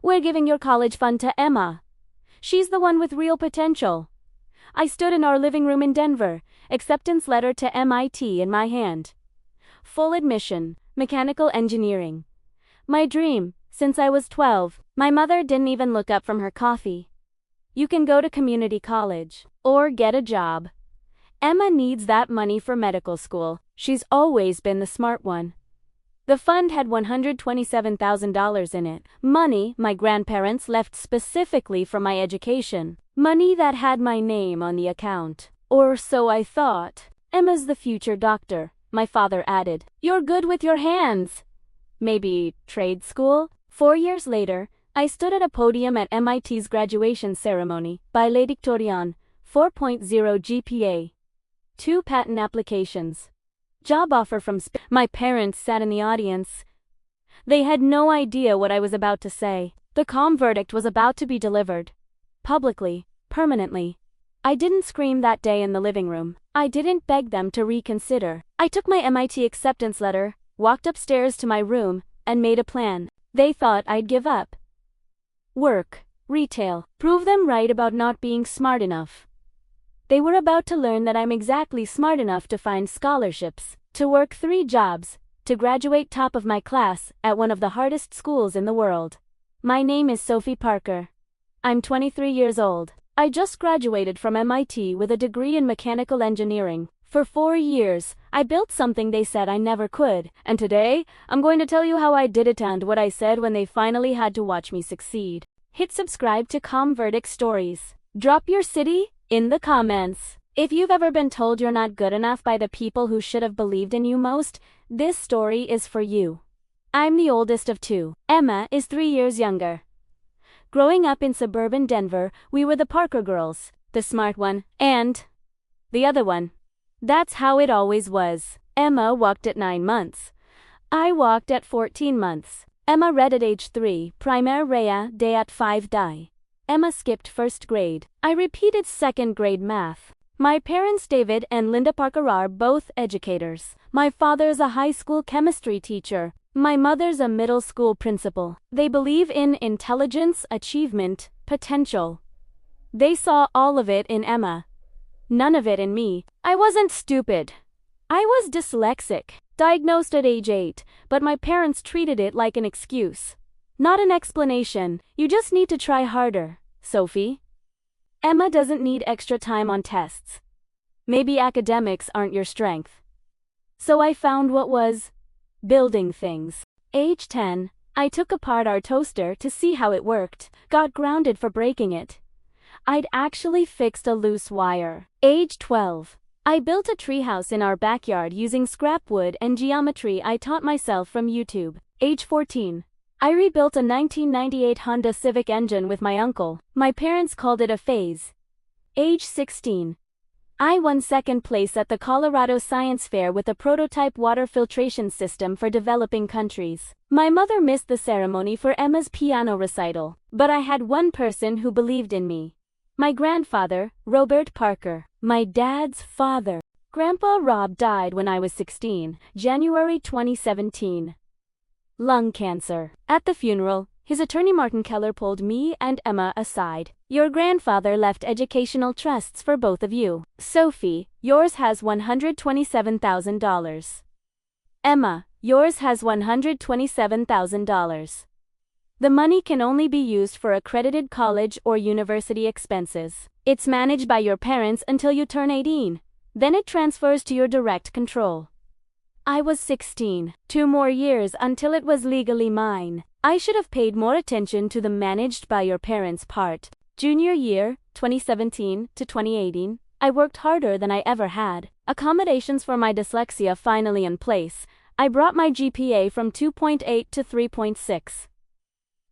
We're giving your college fund to Emma. She's the one with real potential. I stood in our living room in Denver, acceptance letter to MIT in my hand. Full admission, mechanical engineering. My dream, since I was 12. My mother didn't even look up from her coffee. You can go to community college, or get a job. Emma needs that money for medical school. She's always been the smart one. The fund had $127,000 in it. Money my grandparents left specifically for my education. Money that had my name on the account. Or so I thought. Emma's the future doctor, my father added. You're good with your hands. Maybe trade school? 4 years later, I stood at a podium at MIT's graduation ceremony. Valedictorian, 4.0 GPA. 2 patent applications. Job offer from SpaceX. My parents sat in the audience. They had no idea what I was about to say. The calm verdict was about to be delivered. Publicly, permanently. I didn't scream that day in the living room. I didn't beg them to reconsider. I took my MIT acceptance letter, walked upstairs to my room, and made a plan. They thought I'd give up. Work, retail, prove them right about not being smart enough. They were about to learn that I'm exactly smart enough to find scholarships, to work 3 jobs, to graduate top of my class at one of the hardest schools in the world. My name is Sophie Parker. I'm 23 years old. I just graduated from MIT with a degree in mechanical engineering. For 4 years, I built something they said I never could, and today, I'm going to tell you how I did it and what I said when they finally had to watch me succeed. Hit subscribe to Calm Verdict Stories. Drop your city in the comments. If you've ever been told you're not good enough by the people who should have believed in you most, this story is for you. I'm the oldest of 2. Emma is 3 years younger. Growing up in suburban Denver, we were the Parker girls, the smart one, and the other one. That's how it always was. Emma walked at 9 months. I walked at 14 months. Emma read at age 3, primaire rea de at 5 die. Emma skipped 1st grade. I repeated 2nd grade math. My parents David and Linda Parker are both educators. My father's a high school chemistry teacher. My mother's a middle school principal. They believe in intelligence, achievement, potential. They saw all of it in Emma. None of it in me. I wasn't stupid. I was dyslexic, diagnosed at age 8, but my parents treated it like an excuse. Not an explanation. You just need to try harder, Sophie. Emma doesn't need extra time on tests. Maybe academics aren't your strength. So I found what was. Building things. Age 10, I took apart our toaster to see how it worked, got grounded for breaking it. I'd actually fixed a loose wire. Age 12, I built a treehouse in our backyard using scrap wood and geometry I taught myself from YouTube. Age 14, I rebuilt a 1998 Honda Civic engine with my uncle. My parents called it a phase. Age 16, I won 2nd place at the Colorado Science Fair with a prototype water filtration system for developing countries. My mother missed the ceremony for Emma's piano recital, but I had one person who believed in me. My grandfather, Robert Parker. My dad's father. Grandpa Rob died when I was 16, January 2017. Lung cancer. At the funeral, his attorney Martin Keller pulled me and Emma aside. Your grandfather left educational trusts for both of you. Sophie, yours has $127,000. Emma, yours has $127,000. The money can only be used for accredited college or university expenses. It's managed by your parents until you turn 18. Then it transfers to your direct control. I was 16. 2 more years until it was legally mine. I should have paid more attention to the managed by your parents part. Junior year, 2017 to 2018, I worked harder than I ever had. Accommodations for my dyslexia finally in place. I brought my GPA from 2.8 to 3.6.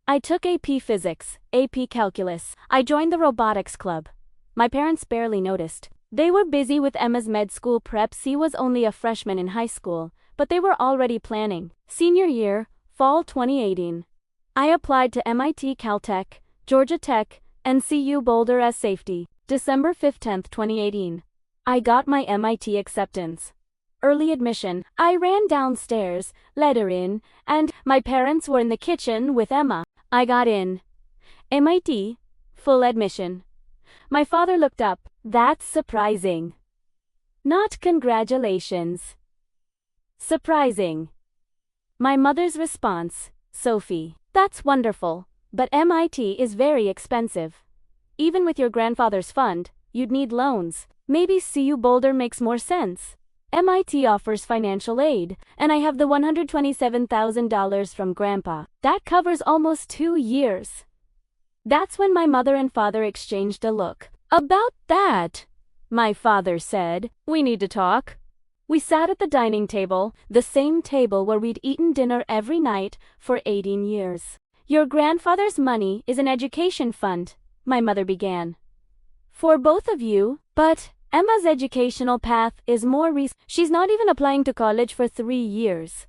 I took AP Physics, AP Calculus. I joined the robotics club. My parents barely noticed. They were busy with Emma's med school prep. She was only a freshman in high school, but they were already planning. Senior year, fall 2018. I applied to MIT, Caltech, Georgia Tech, and CU Boulder as safety. December 15, 2018. I got my MIT acceptance. Early admission. I ran downstairs, let her in, and my parents were in the kitchen with Emma. I got in. MIT, full admission. My father looked up. That's surprising. Not congratulations. Surprising. My mother's response, Sophie, that's wonderful, but MIT is very expensive. Even with your grandfather's fund, you'd need loans. Maybe CU Boulder makes more sense. MIT offers financial aid, and I have the $127,000 from Grandpa. That covers almost 2 years. That's when my mother and father exchanged a look. About that, my father said, we need to talk. We sat at the dining table, the same table where we'd eaten dinner every night for 18 years. Your grandfather's money is an education fund, my mother began. For both of you, but Emma's educational path is more recent. She's not even applying to college for 3 years.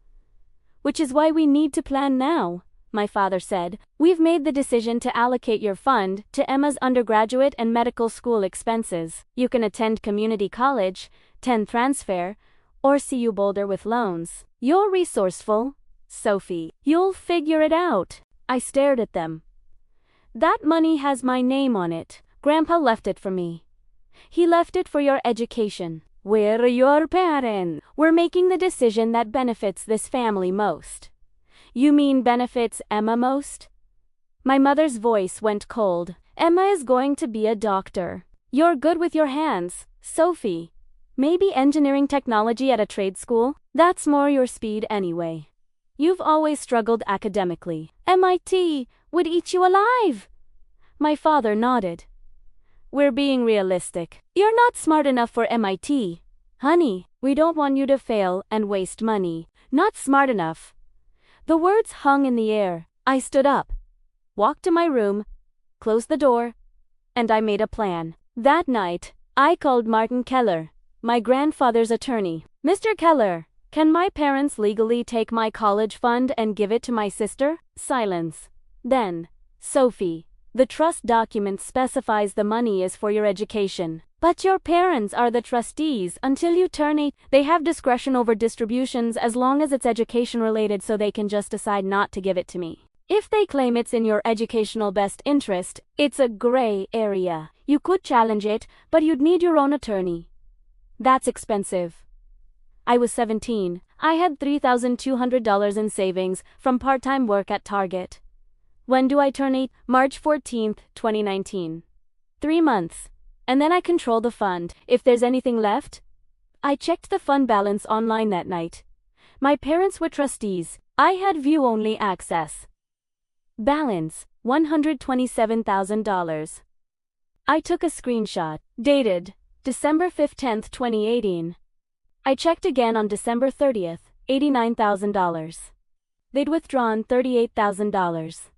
Which is why we need to plan now, my father said. We've made the decision to allocate your fund to Emma's undergraduate and medical school expenses. You can attend community college, 10 transfer, or CU Boulder with loans. You're resourceful, Sophie. You'll figure it out. I stared at them. That money has my name on it. Grandpa left it for me. He left it for your education. We're your parents. We're making the decision that benefits this family most. You mean benefits Emma most? My mother's voice went cold. Emma is going to be a doctor. You're good with your hands, Sophie. Maybe engineering technology at a trade school? That's more your speed anyway. You've always struggled academically. MIT would eat you alive. My father nodded. We're being realistic. You're not smart enough for MIT. Honey, we don't want you to fail and waste money. Not smart enough. The words hung in the air. I stood up, walked to my room, closed the door, and I made a plan. That night, I called Martin Keller, my grandfather's attorney. Mr. Keller, can my parents legally take my college fund and give it to my sister? Silence. Then, Sophie, the trust document specifies the money is for your education. But your parents are the trustees until you turn 8. They have discretion over distributions as long as it's education related, so they can just decide not to give it to me. If they claim it's in your educational best interest, it's a gray area. You could challenge it, but you'd need your own attorney. That's expensive. I was 17. I had $3,200 in savings from part-time work at Target. When do I turn 8? March 14th, 2019. 3 months. And then I control the fund. If there's anything left. I checked the fund balance online that night. My parents were trustees. I had view-only access. Balance, $127,000. I took a screenshot, dated December 15th, 2018. I checked again on December 30th, $89,000. They'd withdrawn $38,000.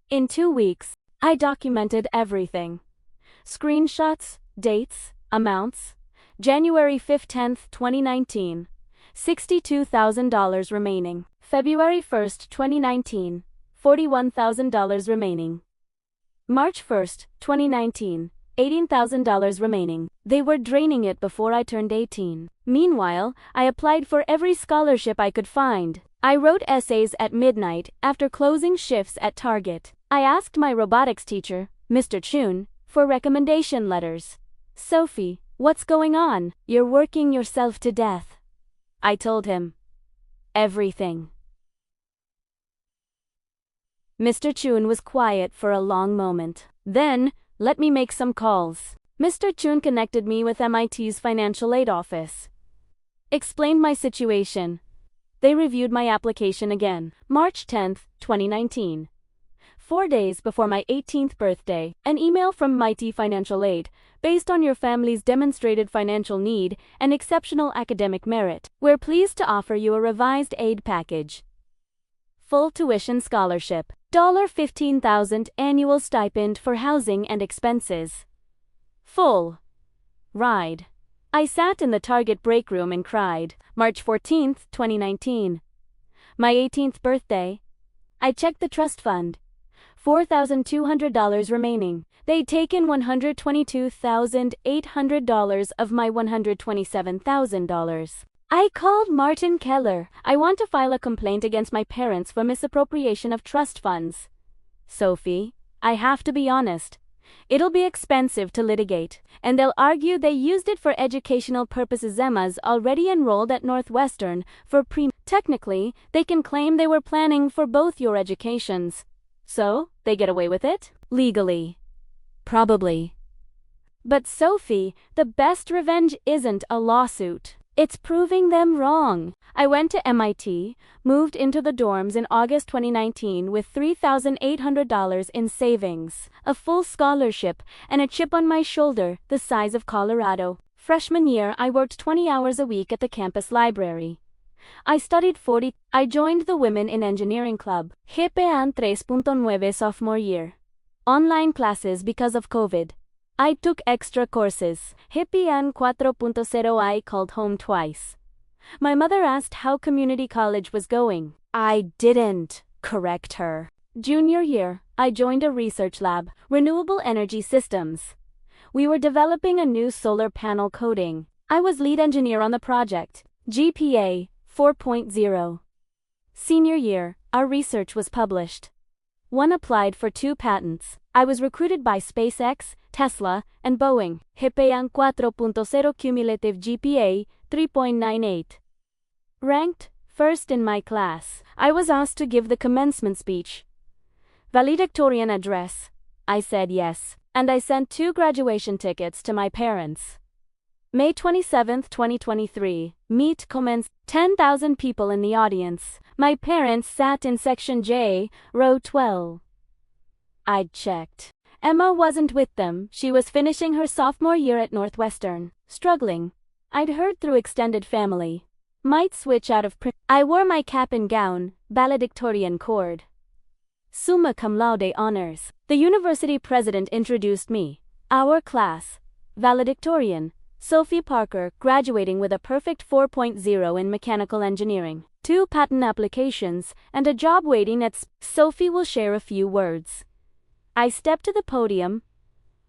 In 2 weeks, I documented everything. Screenshots, dates, amounts. January 15th, 2019. $62,000 remaining. February 1st, 2019. $41,000 remaining. March 1st, 2019. $18,000 remaining. They were draining it before I turned 18. Meanwhile, I applied for every scholarship I could find. I wrote essays at midnight after closing shifts at Target. I asked my robotics teacher, Mr. Chun, for recommendation letters. Sophie, what's going on? You're working yourself to death. I told him. Everything. Mr. Chun was quiet for a long moment. Then, let me make some calls. Mr. Chun connected me with MIT's financial aid office. Explained my situation. They reviewed my application again. March 10th, 2019. 4 days before my 18th birthday, an email from MIT Financial Aid, based on your family's demonstrated financial need and exceptional academic merit. We're pleased to offer you a revised aid package. Full tuition scholarship, $15,000 annual stipend for housing and expenses. Full ride. I sat in the Target break room and cried. March 14th, 2019. My 18th birthday. I checked the trust fund. $4,200 remaining. They'd taken $122,800 of my $127,000. I called Martin Keller. I want to file a complaint against my parents for misappropriation of trust funds. Sophie, I have to be honest. It'll be expensive to litigate, and they'll argue they used it for educational purposes. Emma's already enrolled at Northwestern for Technically, they can claim they were planning for both your educations. So, they get away with it? Legally. Probably. But Sophie, the best revenge isn't a lawsuit. It's proving them wrong. I went to MIT, moved into the dorms in August 2019 with $3,800 in savings, a full scholarship, and a chip on my shoulder the size of Colorado. Freshman year, I worked 20 hours a week at the campus library. I studied 40. I joined the Women in Engineering Club. GPA 3.9 sophomore year. Online classes because of COVID. I took extra courses. GPA 4.0. I called home twice. My mother asked how community college was going. I didn't correct her. Junior year, I joined a research lab, renewable energy systems. We were developing a new solar panel coating. I was lead engineer on the project. GPA 4.0. Senior year, our research was published. One applied for 2 patents. I was recruited by SpaceX, Tesla, and Boeing. GPA 4.0 cumulative GPA 3.98. Ranked first in my class. I was asked to give the commencement speech. Valedictorian address. I said yes, and I sent 2 graduation tickets to my parents. May 27, 2023, meet commence. 10,000 people in the audience. My parents sat in section J, row 12. I'd checked. Emma wasn't with them. She was finishing her sophomore year at Northwestern. Struggling. I'd heard through extended family. Might switch out of I wore my cap and gown, valedictorian cord. Summa cum laude honors. The university president introduced me. Our class. Valedictorian. Sophie Parker, graduating with a perfect 4.0 in mechanical engineering, 2 patent applications, and a job waiting at Sophie will share a few words. I stepped to the podium,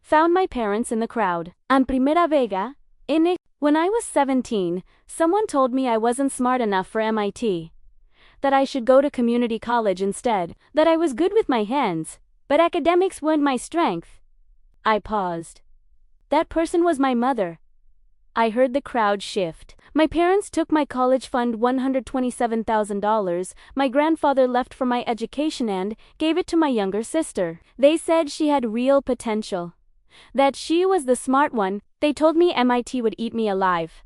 found my parents in the crowd. En primera vega, when I was 17, someone told me I wasn't smart enough for MIT, that I should go to community college instead, that I was good with my hands, but academics weren't my strength. I paused. That person was my mother. I heard the crowd shift. My parents took my college fund $127,000 my grandfather left for my education and gave it to my younger sister. They said she had real potential. That she was the smart one. They told me MIT would eat me alive.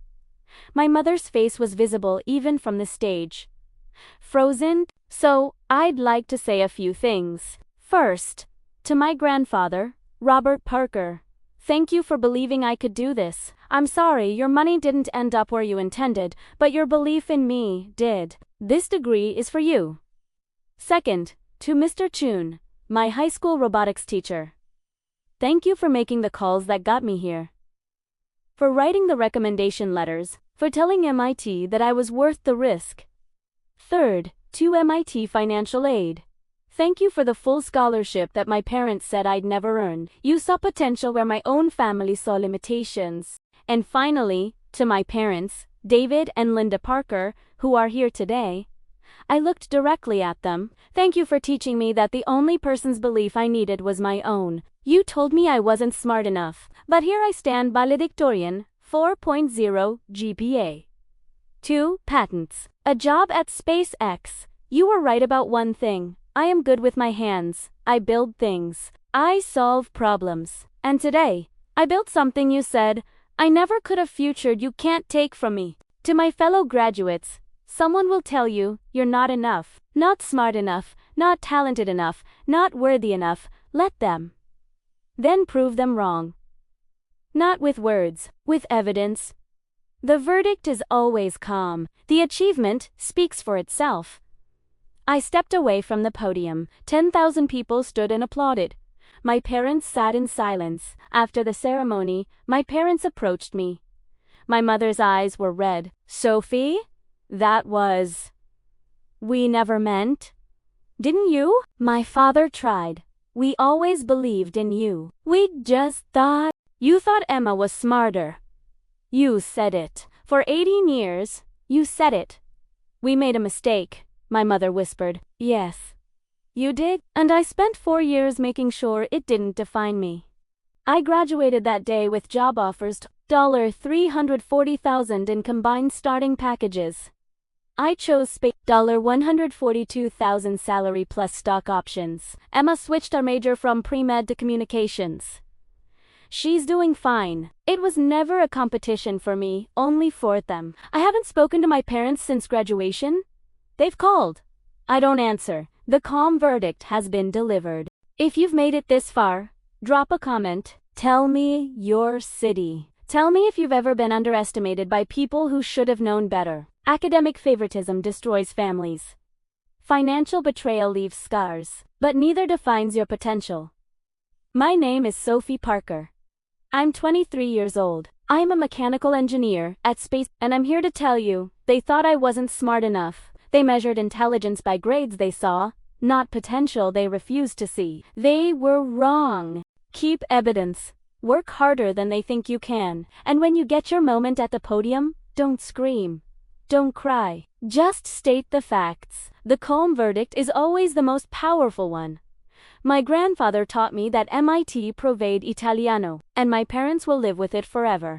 My mother's face was visible even from the stage. Frozen. So, I'd like to say a few things. First, to my grandfather, Robert Parker. Thank you for believing I could do this. I'm sorry your money didn't end up where you intended, but your belief in me did. This degree is for you. Second, to Mr. Chun, my high school robotics teacher. Thank you for making the calls that got me here. For writing the recommendation letters, for telling MIT that I was worth the risk. Third, to MIT financial aid. Thank you for the full scholarship that my parents said I'd never earn. You saw potential where my own family saw limitations. And finally, to my parents, David and Linda Parker, who are here today. I looked directly at them. Thank you for teaching me that the only person's belief I needed was my own. You told me I wasn't smart enough, but here I stand, valedictorian, 4.0 GPA. 2 patents. A job at SpaceX. You were right about one thing. I am good with my hands. I build things. I solve problems. And today, I built something you said I never could have futured you can't take from me. To my fellow graduates, someone will tell you you're not enough, not smart enough, not talented enough, not worthy enough. Let them. Then prove them wrong. Not with words, with evidence. The verdict is always calm. The achievement speaks for itself. I stepped away from the podium. 10,000 people stood and applauded. My parents sat in silence. After the ceremony, my parents approached me. My mother's eyes were red. Sophie? That was... We never meant? Didn't you? My father tried. We always believed in you. We just thought... You thought Emma was smarter. You said it. For 18 years, you said it. We made a mistake. My mother whispered. Yes. You did? And I spent 4 years making sure it didn't define me. I graduated that day with job offers $340,000 in combined starting packages. I chose SpaceX $142,000 salary plus stock options. Emma switched our major from pre-med to communications. She's doing fine. It was never a competition for me, only for them. I haven't spoken to my parents since graduation. They've called. I don't answer. The calm verdict has been delivered. If you've made it this far, drop a comment. Tell me your city. Tell me if you've ever been underestimated by people who should have known better. Academic favoritism destroys families. Financial betrayal leaves scars, but neither defines your potential. My name is Sophie Parker. I'm 23 years old. I'm a mechanical engineer at SpaceX, and I'm here to tell you, they thought I wasn't smart enough. They measured intelligence by grades they saw, not potential they refused to see. They were wrong. Keep evidence. Work harder than they think you can. And when you get your moment at the podium, don't scream. Don't cry. Just state the facts. The calm verdict is always the most powerful one. My grandfather taught me that MIT proved Italiano, and my parents will live with it forever.